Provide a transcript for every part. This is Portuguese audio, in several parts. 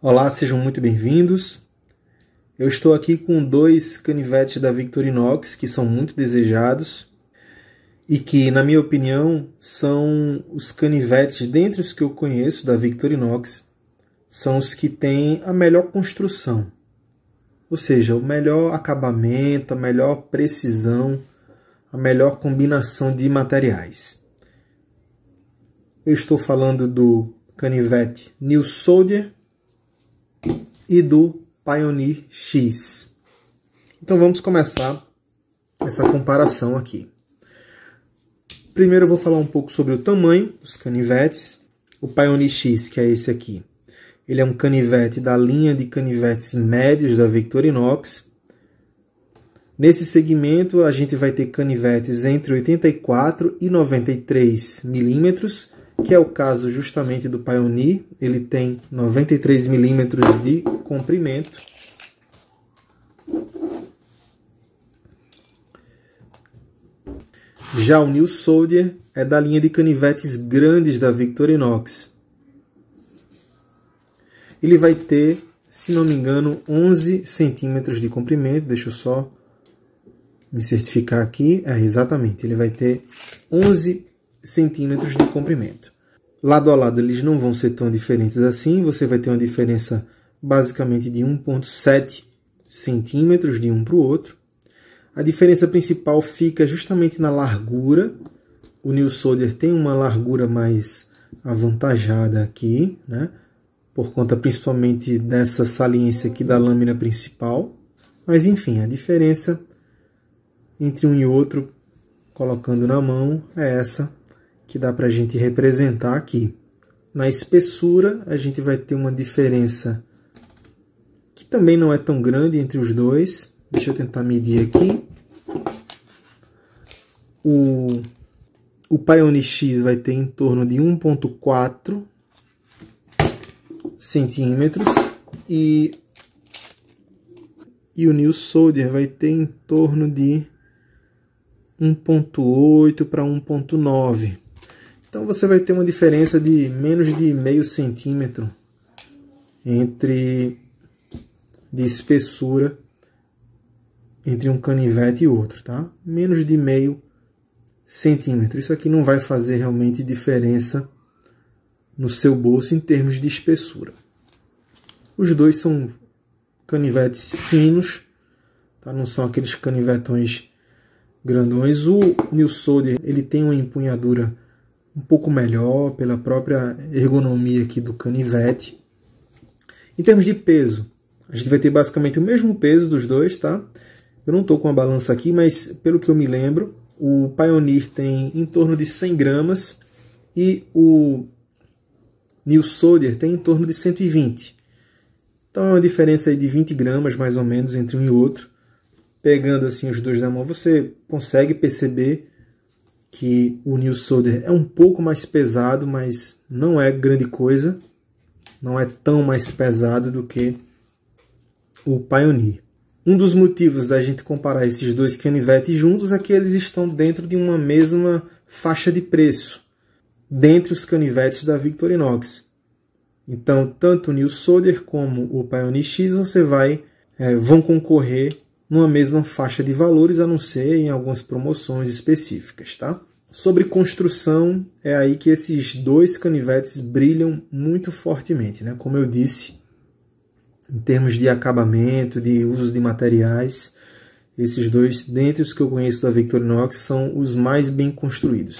Olá, sejam muito bem-vindos. Eu estou aqui com dois canivetes da Victorinox que são muito desejados e que, na minha opinião, são os canivetes, dentre os que eu conheço da Victorinox, são os que têm a melhor construção. Ou seja, o melhor acabamento, a melhor precisão, a melhor combinação de materiais. Eu estou falando do canivete New Soldier e do Pioneer X. Então vamos começar essa comparação aqui. Primeiro eu vou falar um pouco sobre o tamanho dos canivetes. O Pioneer X, que é esse aqui, ele é um canivete da linha de canivetes médios da Victorinox. Nesse segmento a gente vai ter canivetes entre 84 e 93 milímetros, que é o caso justamente do Pioneer. Ele tem 93 milímetros de comprimento. Já o New Soldier é da linha de canivetes grandes da Victorinox. Ele vai ter, se não me engano, 11 centímetros de comprimento. Deixa eu só me certificar aqui. Exatamente, ele vai ter 11 centímetros de comprimento. Lado a lado eles não vão ser tão diferentes assim. Você vai ter uma diferença basicamente de 1,7 centímetros de um para o outro. A diferença principal fica justamente na largura. O New Soldier tem uma largura mais avantajada aqui, né? Por conta principalmente dessa saliência aqui da lâmina principal. Mas enfim, a diferença entre um e outro, colocando na mão, é essa que dá para a gente representar aqui. Na espessura, a gente vai ter uma diferença que também não é tão grande entre os dois. Deixa eu tentar medir aqui. O Pioneer X vai ter em torno de 1,4 centímetros e o New Soldier vai ter em torno de 1,8 para 1,9. Então você vai ter uma diferença de menos de meio centímetro de espessura entre um canivete e outro, tá? Menos de meio centímetro. Isso aqui não vai fazer realmente diferença no seu bolso em termos de espessura. Os dois são canivetes finos, tá? Não são aqueles canivetões grandões. O New Soldier, ele tem uma empunhadura um pouco melhor pela própria ergonomia aqui do canivete. Em termos de peso, a gente vai ter basicamente o mesmo peso dos dois, tá? Eu não estou com a balança aqui, mas pelo que eu me lembro, o Pioneer tem em torno de 100 gramas e o New Soldier tem em torno de 120. Então é uma diferença aí de 20 gramas mais ou menos entre um e outro. Pegando assim os dois na mão, você consegue perceber que o New Soldier é um pouco mais pesado, mas não é grande coisa. Não é tão mais pesado do que o Pioneer. Um dos motivos da gente comparar esses dois canivetes juntos é que eles estão dentro de uma mesma faixa de preço, dentre os canivetes da Victorinox. Então, tanto o New Soldier como o Pioneer X vão concorrer numa mesma faixa de valores, a não ser em algumas promoções específicas, tá? Sobre construção, é aí que esses dois canivetes brilham muito fortemente, né? Como eu disse, em termos de acabamento, de uso de materiais, esses dois, dentre os que eu conheço da Victorinox, são os mais bem construídos.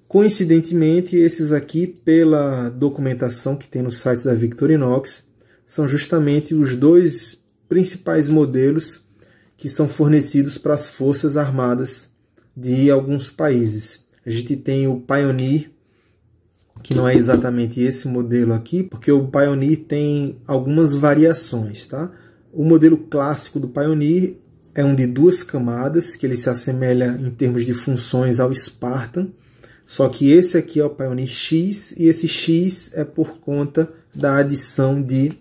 Coincidentemente, esses aqui, pela documentação que tem no site da Victorinox, são justamente os dois principais modelos que são fornecidos para as Forças Armadas de alguns países. A gente tem o Pioneer, que não é exatamente esse modelo aqui, porque o Pioneer tem algumas variações, tá? O modelo clássico do Pioneer é um de 2 camadas, que ele se assemelha em termos de funções ao Spartan, só que esse aqui é o Pioneer X, e esse X é por conta da adição de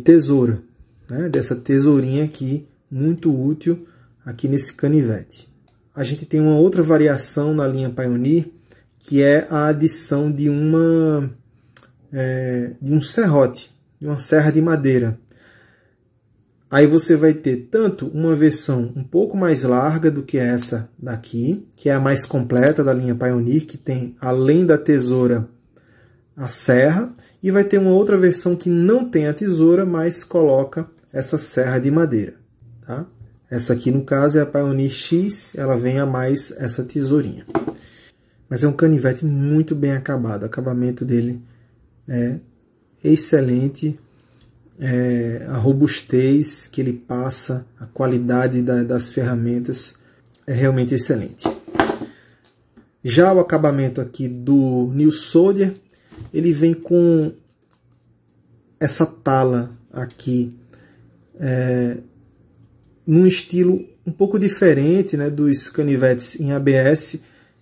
tesoura, né? Dessa tesourinha aqui, muito útil aqui nesse canivete. A gente tem uma outra variação na linha Pioneer, que é a adição de uma de um serrote, de uma serra de madeira. Aí você vai ter tanto uma versão um pouco mais larga do que essa daqui, que é a mais completa da linha Pioneer, que tem, além da tesoura, a serra, e vai ter uma outra versão que não tem a tesoura, mas coloca essa serra de madeira, tá? Essa aqui, no caso, é a Pioneer X, ela vem a mais essa tesourinha. Mas é um canivete muito bem acabado, o acabamento dele é excelente. A robustez que ele passa, a qualidade das ferramentas é realmente excelente. Já o acabamento aqui do New Soldier, ele vem com essa tala aqui, num estilo um pouco diferente, né, dos canivetes em ABS.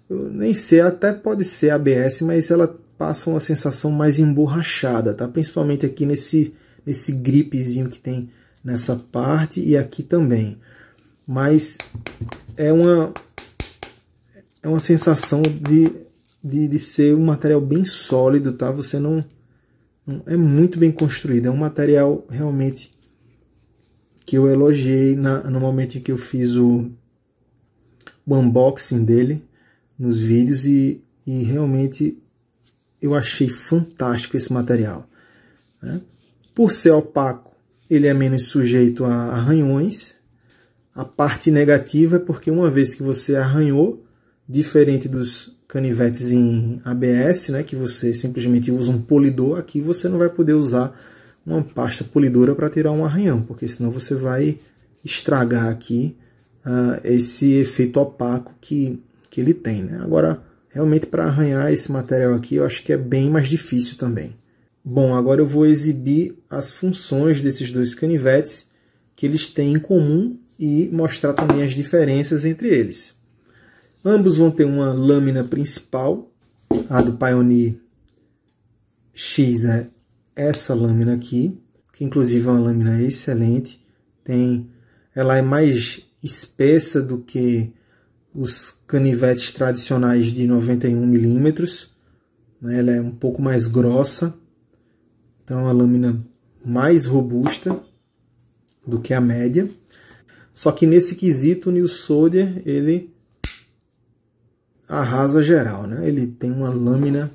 Eu nem sei, até pode ser ABS, mas ela passa uma sensação mais emborrachada, tá? Principalmente aqui nesse gripezinho que tem nessa parte e aqui também. Mas é uma sensação de ser um material bem sólido, tá? Você não é muito bem construído. É um material realmente que eu elogiei no momento em que eu fiz o unboxing dele nos vídeos e realmente eu achei fantástico esse material, né? Por ser opaco, ele é menos sujeito a arranhões. A parte negativa é porque uma vez que você arranhou, diferente dos canivetes em ABS, né, que você simplesmente usa um polidor, aqui você não vai poder usar uma pasta polidora para tirar um arranhão, porque senão você vai estragar aqui esse efeito opaco que ele tem, né? Agora, realmente para arranhar esse material aqui, eu acho que é bem mais difícil também. Bom, agora eu vou exibir as funções desses dois canivetes que eles têm em comum e mostrar também as diferenças entre eles. Ambos vão ter uma lâmina principal. A do Pioneer X é essa lâmina aqui, que inclusive é uma lâmina excelente. Ela é mais espessa do que os canivetes tradicionais de 91 mm. Ela é um pouco mais grossa. Então é uma lâmina mais robusta do que a média. Só que nesse quesito o New Soldier ele arrasa geral, né? Ele tem uma lâmina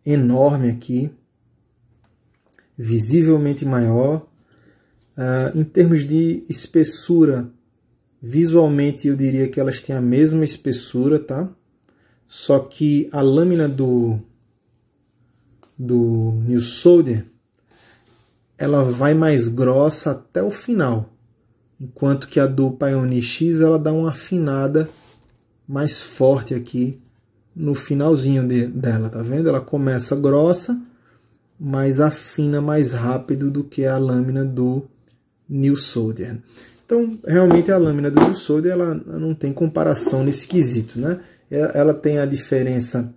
enorme aqui, visivelmente maior. Em termos de espessura, visualmente eu diria que elas têm a mesma espessura, tá? Só que a lâmina do New Soldier, ela vai mais grossa até o final, enquanto que a do Pioneer X ela dá uma afinada mais forte aqui no finalzinho dela, tá vendo? Ela começa grossa, mas afina mais rápido do que a lâmina do New Soldier. Então, realmente a lâmina do New Soldier ela não tem comparação nesse quesito, né? Ela tem a diferença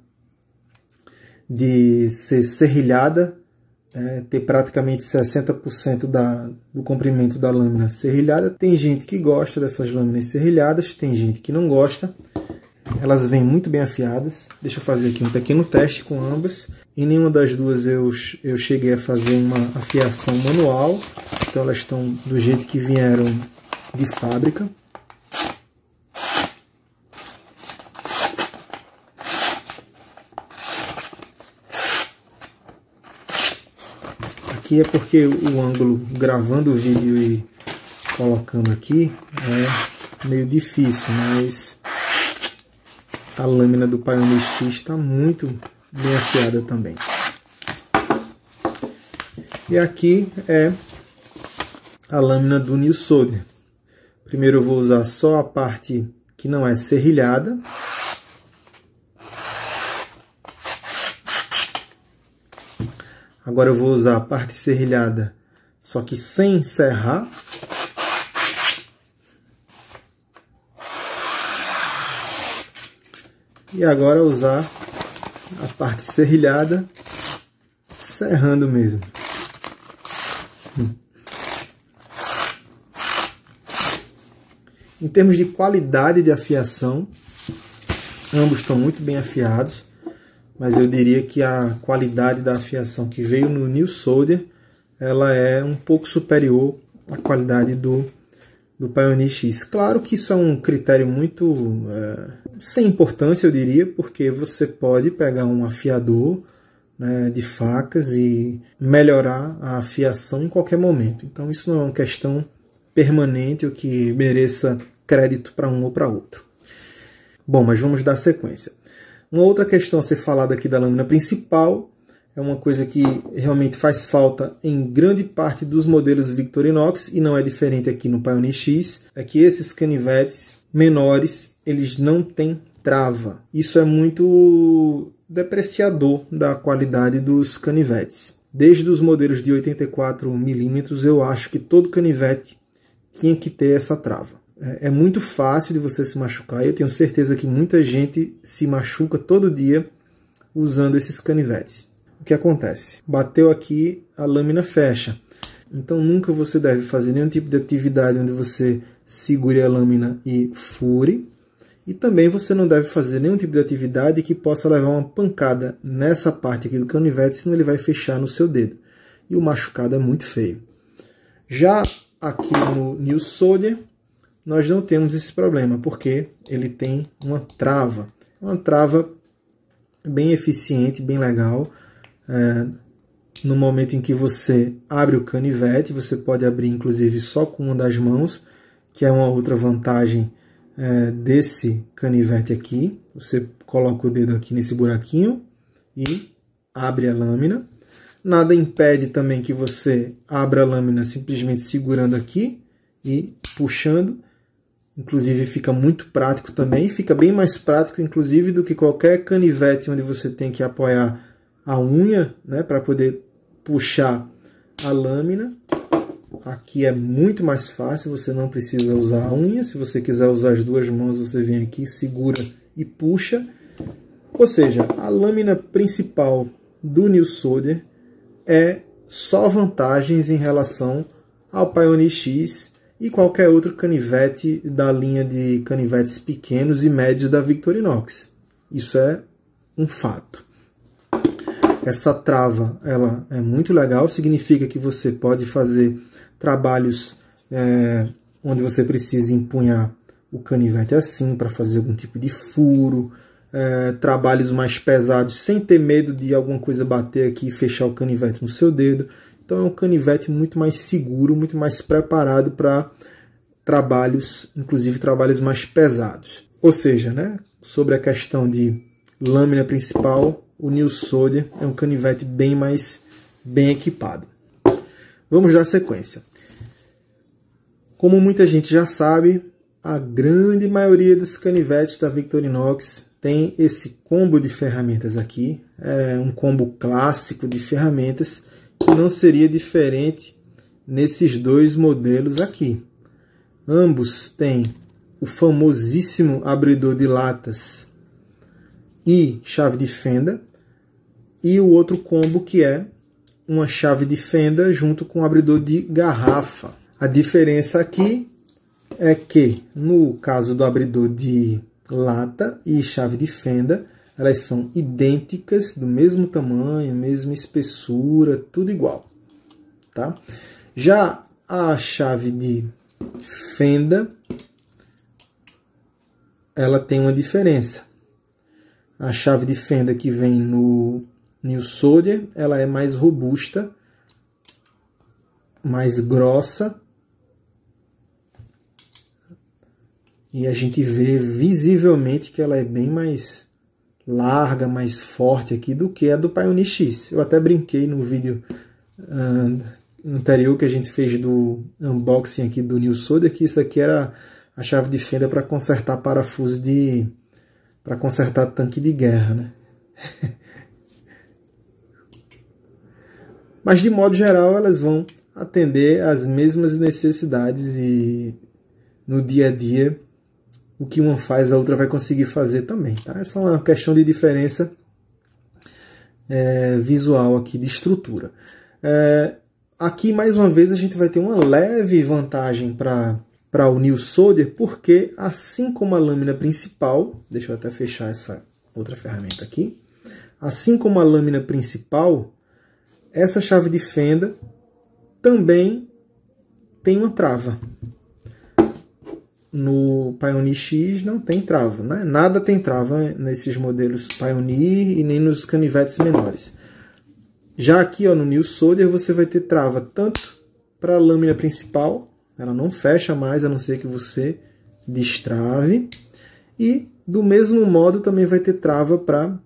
de ser serrilhada, ter praticamente 60% do comprimento da lâmina serrilhada. Tem gente que gosta dessas lâminas serrilhadas, tem gente que não gosta. Elas vêm muito bem afiadas. Deixa eu fazer aqui um pequeno teste com ambas. Em nenhuma das duas eu cheguei a fazer uma afiação manual, então elas estão do jeito que vieram de fábrica. Aqui é porque o ângulo gravando o vídeo e colocando aqui é meio difícil, mas a lâmina do Pioneer X está muito bem afiada também. E aqui é a lâmina do New Soldier. Primeiro eu vou usar só a parte que não é serrilhada. Agora eu vou usar a parte serrilhada, só que sem serrar. E agora usar a parte serrilhada, serrando mesmo. Em termos de qualidade de afiação, ambos estão muito bem afiados. mas eu diria que a qualidade da afiação que veio no New Soldier, ela é um pouco superior à qualidade do Pioneer X. Claro que isso é um critério muito sem importância, eu diria, porque você pode pegar um afiador, né, de facas e melhorar a afiação em qualquer momento. Então isso não é uma questão permanente ou que mereça crédito para um ou para outro. Bom, mas vamos dar sequência. Uma outra questão a ser falada aqui da lâmina principal é uma coisa que realmente faz falta em grande parte dos modelos Victorinox, e não é diferente aqui no Pioneer X, é que esses canivetes menores, eles não têm trava. Isso é muito depreciador da qualidade dos canivetes. Desde os modelos de 84 mm, eu acho que todo canivete tinha que ter essa trava. É muito fácil de você se machucar, e eu tenho certeza que muita gente se machuca todo dia usando esses canivetes. O que acontece? Bateu aqui, a lâmina fecha. Então nunca você deve fazer nenhum tipo de atividade onde você segure a lâmina e fure. E também você não deve fazer nenhum tipo de atividade que possa levar uma pancada nessa parte aqui do canivete, senão ele vai fechar no seu dedo. E o machucado é muito feio. Já aqui no New Soldier, nós não temos esse problema, porque ele tem uma trava. Uma trava bem eficiente, bem legal. No momento em que você abre o canivete, você pode abrir inclusive só com uma das mãos, que é uma outra vantagem desse canivete aqui. Você coloca o dedo aqui nesse buraquinho e abre a lâmina. Nada impede também que você abra a lâmina simplesmente segurando aqui e puxando. Inclusive fica muito prático também, fica bem mais prático inclusive do que qualquer canivete onde você tem que apoiar a unha, né, para poder puxar a lâmina. Aqui é muito mais fácil, você não precisa usar a unha. Se você quiser usar as duas mãos, você vem aqui, segura e puxa. Ou seja, a lâmina principal do New Soldier é só vantagens em relação ao Pioneer X e qualquer outro canivete da linha de canivetes pequenos e médios da Victorinox. Isso é um fato. Essa trava, ela é muito legal, significa que você pode fazer trabalhos onde você precisa empunhar o canivete assim para fazer algum tipo de furo, trabalhos mais pesados sem ter medo de alguma coisa bater aqui e fechar o canivete no seu dedo. Então é um canivete muito mais seguro, muito mais preparado para trabalhos, inclusive trabalhos mais pesados. Ou seja, né, sobre a questão de lâmina principal, o New Soldier é um canivete bem equipado. Vamos dar sequência. Como muita gente já sabe, a grande maioria dos canivetes da Victorinox tem esse combo de ferramentas aqui. É um combo clássico de ferramentas que não seria diferente nesses dois modelos aqui. Ambos têm o famosíssimo abridor de latas e chave de fenda, e o outro combo que é uma chave de fenda junto com um abridor de garrafa. A diferença aqui é que, no caso do abridor de lata e chave de fenda, elas são idênticas, do mesmo tamanho, mesma espessura, tudo igual, tá? Já a chave de fenda, ela tem uma diferença. A chave de fenda que vem no New Soldier, ela é mais robusta, mais grossa, e a gente vê visivelmente que ela é bem mais larga, mais forte aqui do que a do Pioneer X. Eu até brinquei no vídeo anterior que a gente fez do unboxing aqui do New Soldier, que isso aqui era a chave de fenda para consertar parafuso para consertar tanque de guerra, né? Mas de modo geral elas vão atender às mesmas necessidades, e no dia a dia o que uma faz a outra vai conseguir fazer também, tá? É só uma questão de diferença visual aqui, de estrutura. Aqui mais uma vez a gente vai ter uma leve vantagem para o New Soldier, porque assim como a lâmina principal, deixa eu até fechar essa outra ferramenta aqui, Assim como a lâmina principal, essa chave de fenda também tem uma trava. No Pioneer X não tem trava, né? Nada tem trava nesses modelos Pioneer e nem nos canivetes menores. Já aqui, ó, no New Soldier você vai ter trava tanto para a lâmina principal, ela não fecha mais a não ser que você destrave, e do mesmo modo também vai ter trava para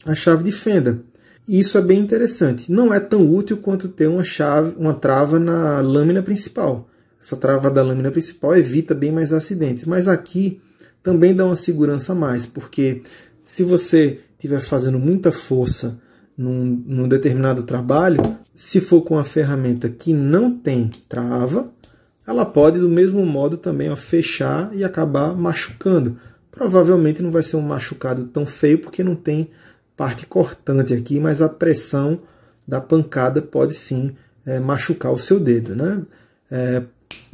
a chave de fenda. E isso é bem interessante. Não é tão útil quanto ter uma trava na lâmina principal. Essa trava da lâmina principal evita bem mais acidentes. Mas aqui também dá uma segurança a mais, porque se você estiver fazendo muita força num determinado trabalho, se for com uma ferramenta que não tem trava, ela pode do mesmo modo também fechar e acabar machucando. Provavelmente não vai ser um machucado tão feio, porque não tem parte cortante aqui, mas a pressão da pancada pode sim machucar o seu dedo, né?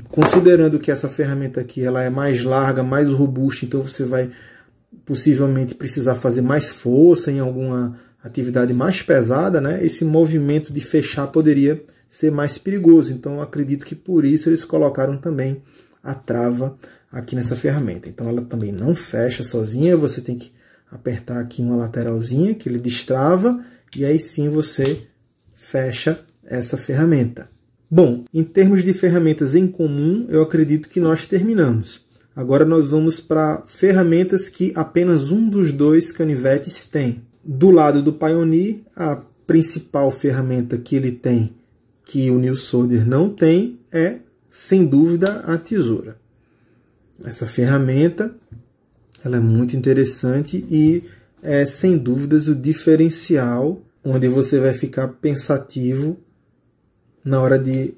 Considerando que essa ferramenta aqui ela é mais larga, mais robusta, então você vai possivelmente precisar fazer mais força em alguma atividade mais pesada, né? Esse movimento de fechar poderia ser mais perigoso. Então eu acredito que por isso eles colocaram também a trava aqui nessa ferramenta. Então ela também não fecha sozinha, você tem que apertar aqui uma lateralzinha que ele destrava e aí sim você fecha essa ferramenta. Bom, em termos de ferramentas em comum, eu acredito que nós terminamos. Agora nós vamos para ferramentas que apenas um dos dois canivetes tem. Do lado do Pioneer, a principal ferramenta que ele tem, que o New Soldier não tem, é, sem dúvida, a tesoura. Essa ferramenta ela é muito interessante e é, sem dúvidas, o diferencial onde você vai ficar pensativo na hora de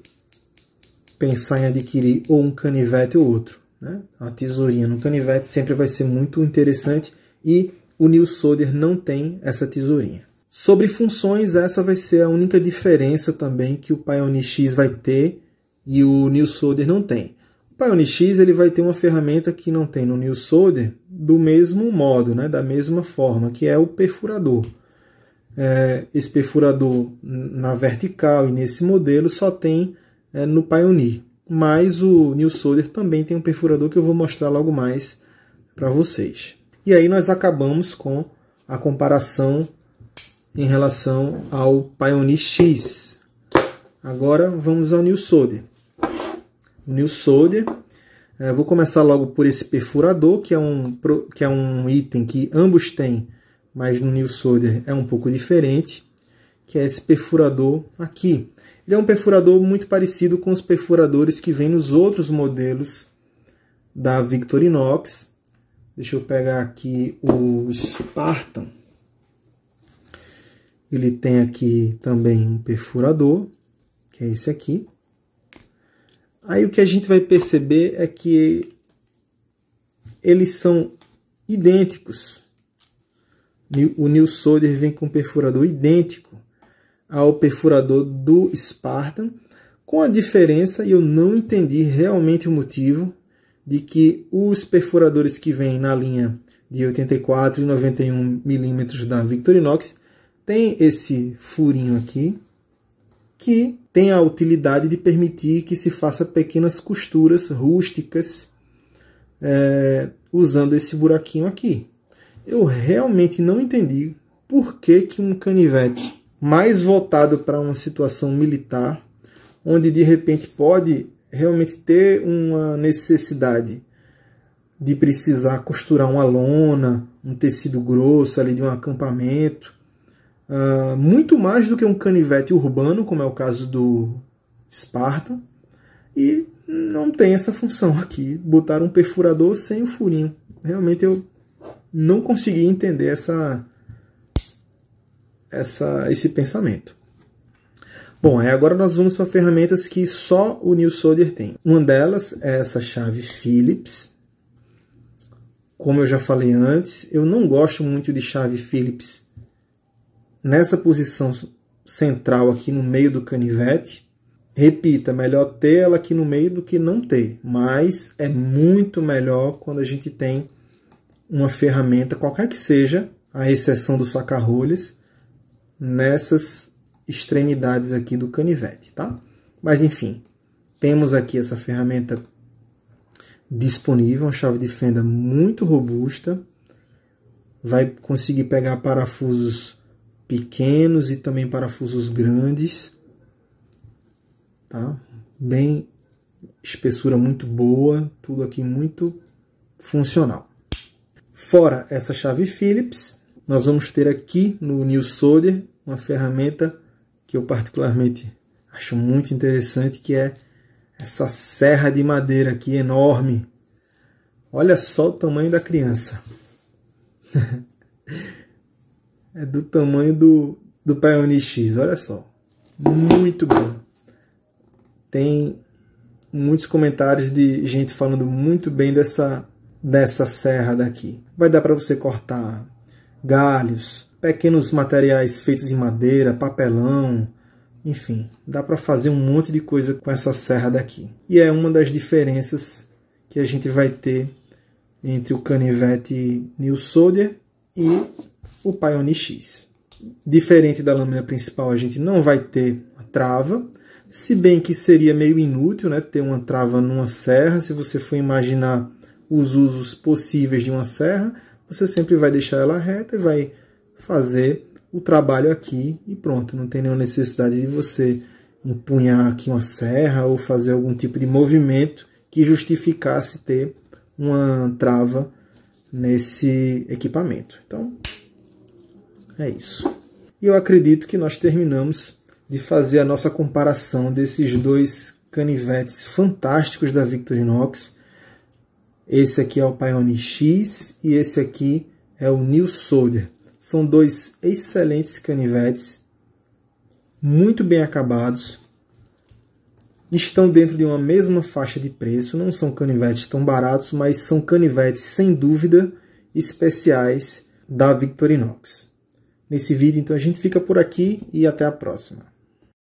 pensar em adquirir ou um canivete ou outro, né? A tesourinha no canivete sempre vai ser muito interessante e o New Soldier não tem essa tesourinha. Sobre funções, essa vai ser a única diferença também que o Pioneer X vai ter e o New Soldier não tem. O Pioneer X ele vai ter uma ferramenta que não tem no New Soldier do mesmo modo, né? Da mesma forma, que é o perfurador. Esse perfurador na vertical e nesse modelo só tem no Pioneer. Mas o New Soldier também tem um perfurador que eu vou mostrar logo mais para vocês. E aí nós acabamos com a comparação em relação ao Pioneer X. Agora vamos ao New Soldier. O New Soldier, vou começar logo por esse perfurador, que é um item que ambos têm, mas no New Soldier é um pouco diferente, que é esse perfurador aqui. Ele é um perfurador muito parecido com os perfuradores que vêm nos outros modelos da Victorinox. Deixa eu pegar aqui o Spartan. Ele tem aqui também um perfurador, que é esse aqui. Aí o que a gente vai perceber é que eles são idênticos. O New Soldier vem com um perfurador idêntico ao perfurador do Spartan, com a diferença, e eu não entendi realmente o motivo, de que os perfuradores que vêm na linha de 84 e 91 mm da Victorinox tem esse furinho aqui, que tem a utilidade de permitir que se faça pequenas costuras rústicas usando esse buraquinho aqui. Eu realmente não entendi por que um canivete mais voltado para uma situação militar, onde de repente pode realmente ter uma necessidade de precisar costurar uma lona, um tecido grosso ali de um acampamento, muito mais do que um canivete urbano, como é o caso do Spartan, e não tem essa função aqui, botar um perfurador sem o furinho. Realmente eu não consegui entender esse pensamento. Bom, agora nós vamos para ferramentas que só o New Soldier tem. Uma delas é essa chave Phillips. Como eu já falei antes, eu não gosto muito de chave Phillips nessa posição central aqui no meio do canivete. Repita, melhor ter ela aqui no meio do que não ter, mas é muito melhor quando a gente tem uma ferramenta, qualquer que seja, à exceção do saca-rolhas, nessas extremidades aqui do canivete, tá? Mas enfim, temos aqui essa ferramenta disponível, uma chave de fenda muito robusta, vai conseguir pegar parafusos pequenos e também parafusos grandes, tá? Bem, espessura muito boa, tudo aqui muito funcional. Fora essa chave Phillips, nós vamos ter aqui no New Solder uma ferramenta que eu particularmente acho muito interessante, que é essa serra de madeira aqui enorme. Olha só o tamanho da criança. É do tamanho do Pioneer X, olha só. Muito bom. Tem muitos comentários de gente falando muito bem dessa serra daqui. Vai dar para você cortar galhos, pequenos materiais feitos em madeira, papelão, enfim, dá para fazer um monte de coisa com essa serra daqui. E é uma das diferenças que a gente vai ter entre o canivete New Solder e o Pioneer X. Diferente da lâmina principal, a gente não vai ter a trava, se bem que seria meio inútil, né, ter uma trava numa serra. Se você for imaginar os usos possíveis de uma serra, você sempre vai deixar ela reta e vai fazer o trabalho aqui e pronto. Não tem nenhuma necessidade de você empunhar aqui uma serra ou fazer algum tipo de movimento que justificasse ter uma trava nesse equipamento. Então, é isso. E eu acredito que nós terminamos de fazer a nossa comparação desses dois canivetes fantásticos da Victorinox. Esse aqui é o Pioneer X e esse aqui é o New Solder. São dois excelentes canivetes, muito bem acabados. Estão dentro de uma mesma faixa de preço, não são canivetes tão baratos, mas são canivetes, sem dúvida, especiais da Victorinox. Nesse vídeo, então, a gente fica por aqui e até a próxima.